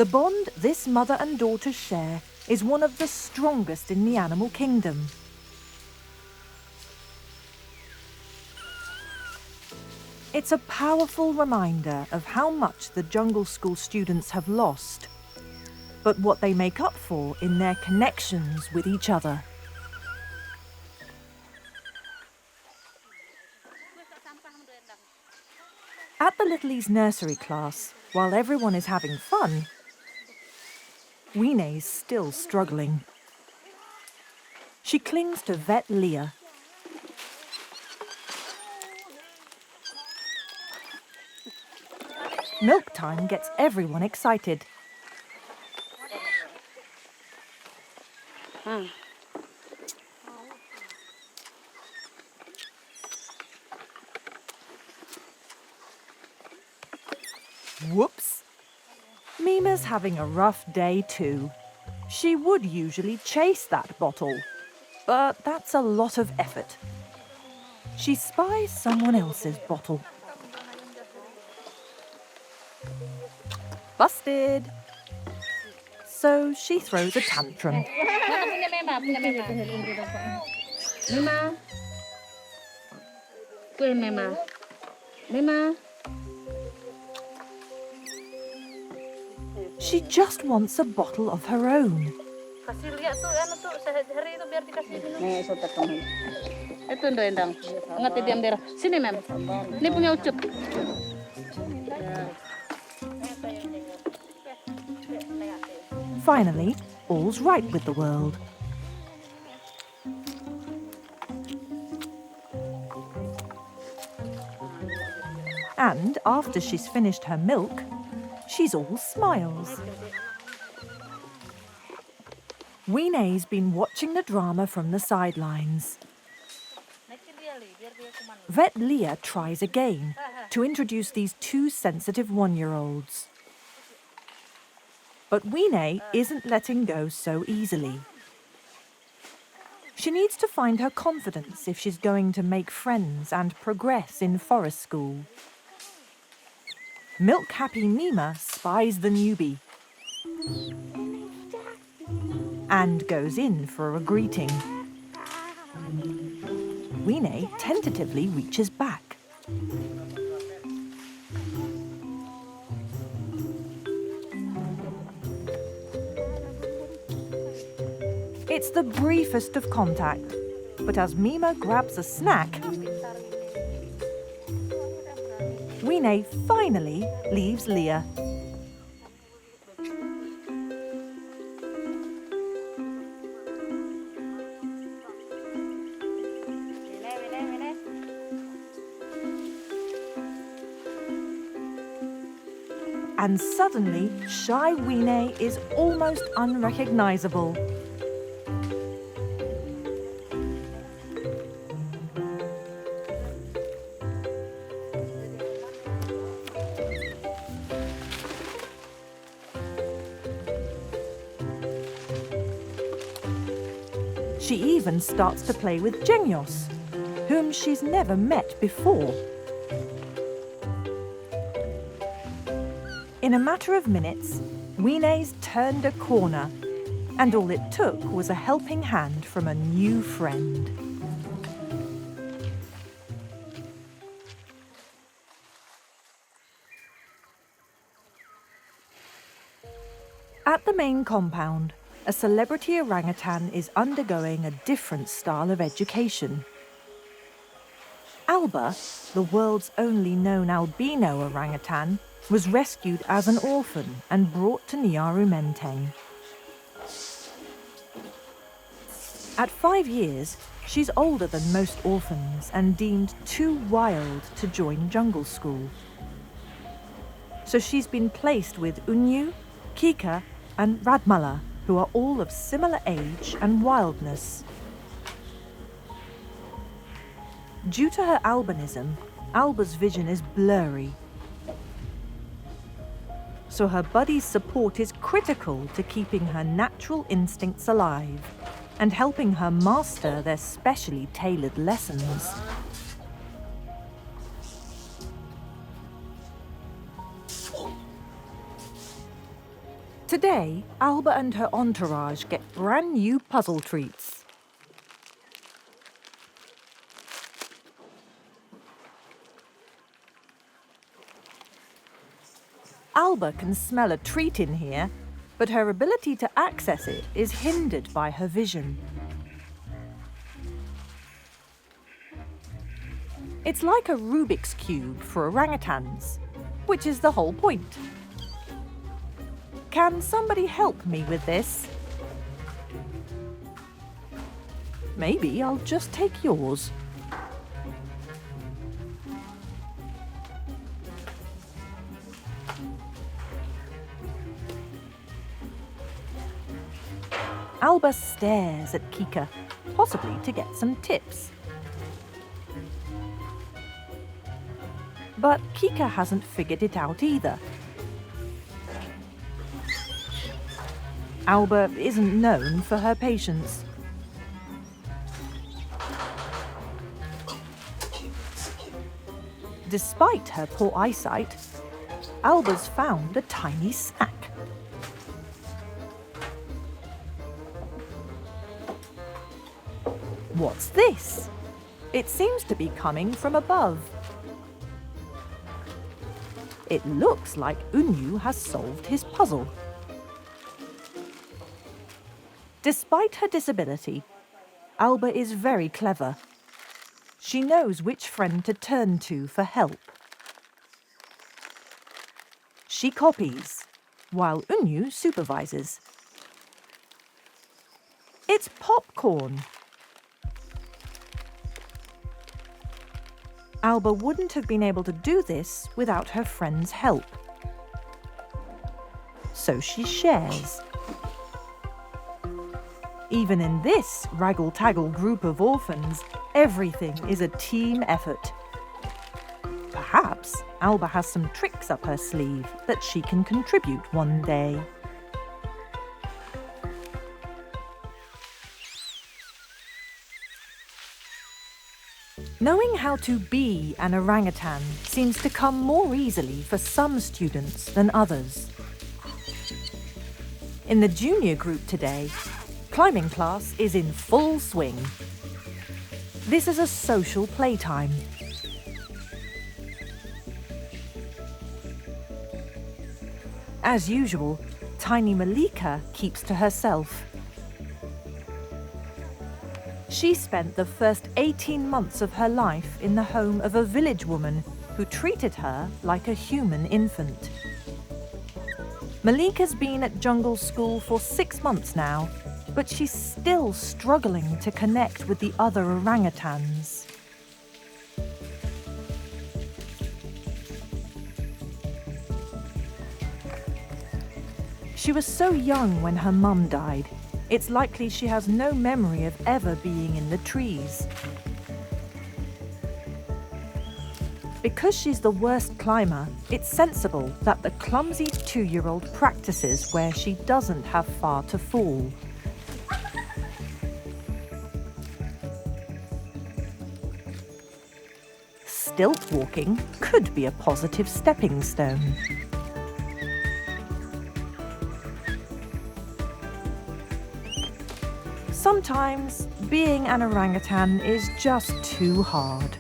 The bond this mother and daughter share is one of the strongest in the animal kingdom. It's a powerful reminder of how much the Jungle School students have lost, but what they make up for in their connections with each other. At the Little East nursery class, while everyone is having fun, Weene's still struggling. She clings to vet Leah. Milk time gets everyone excited. Whoops! Mima's having a rough day too. She would usually chase that bottle, but that's a lot of effort. She spies someone else's bottle. Busted! So she throws a tantrum. She just wants a bottle of her own. Finally, all's right with the world. And after she's finished her milk, she's all smiles. Weene's been watching the drama from the sidelines. Vet Leah tries again to introduce these two sensitive one-year-olds. But Weene isn't letting go so easily. She needs to find her confidence if she's going to make friends and progress in forest school. Milk-happy Mima spies the newbie and goes in for a greeting. Weene tentatively reaches back. It's the briefest of contact, but as Mima grabs a snack, Weene finally leaves Leah. And suddenly, shy Weene is almost unrecognizable. She even starts to play with Genios, whom she's never met before. In a matter of minutes, Weene's turned a corner, and all it took was a helping hand from a new friend. At the main compound, a celebrity orangutan is undergoing a different style of education. Alba, the world's only known albino orangutan, was rescued as an orphan and brought to Nyaru Menteng. At 5 years, she's older than most orphans and deemed too wild to join jungle school. So she's been placed with Unyu, Kika, and Radmala, who are all of similar age and wildness. Due to her albinism, Alba's vision is blurry. So her buddy's support is critical to keeping her natural instincts alive and helping her master their specially tailored lessons. Today, Alba and her entourage get brand new puzzle treats. Alba can smell a treat in here, but her ability to access it is hindered by her vision. It's like a Rubik's Cube for orangutans, which is the whole point. Can somebody help me with this? Maybe I'll just take yours. Alba stares at Kika, possibly to get some tips. But Kika hasn't figured it out either. Alba isn't known for her patience. Despite her poor eyesight, Alba's found a tiny snack. What's this? It seems to be coming from above. It looks like Unyu has solved his puzzle. Despite her disability, Alba is very clever. She knows which friend to turn to for help. She copies, while Unyu supervises. It's popcorn. Alba wouldn't have been able to do this without her friend's help. So she shares. Even in this raggle-taggle group of orphans, everything is a team effort. Perhaps Alba has some tricks up her sleeve that she can contribute one day. Knowing how to be an orangutan seems to come more easily for some students than others. In the junior group today, climbing class is in full swing. This is a social playtime. As usual, tiny Malika keeps to herself. She spent the first 18 months of her life in the home of a village woman who treated her like a human infant. Malika's been at jungle school for 6 months now, but she's still struggling to connect with the other orangutans. She was so young when her mum died. It's likely she has no memory of ever being in the trees. Because she's the worst climber, it's sensible that the clumsy 2-year-old practices where she doesn't have far to fall. Stilt walking could be a positive stepping stone. Sometimes being an orangutan is just too hard.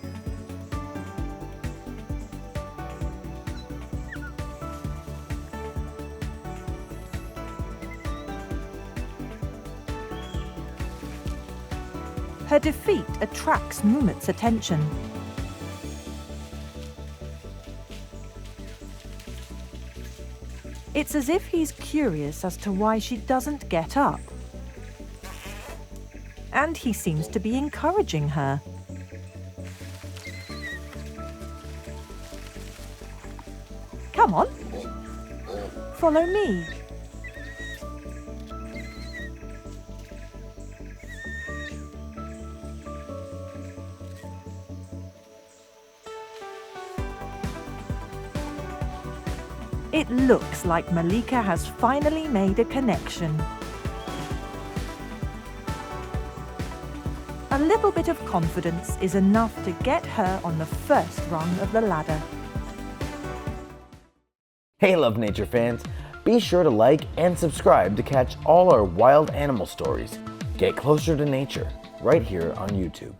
Her defeat attracts Mumit's attention. It's as if he's curious as to why she doesn't get up. And he seems to be encouraging her. Come on, follow me. It looks like Malika has finally made a connection. A little bit of confidence is enough to get her on the first rung of the ladder. Hey Love Nature fans! Be sure to like and subscribe to catch all our wild animal stories. Get closer to nature right here on YouTube.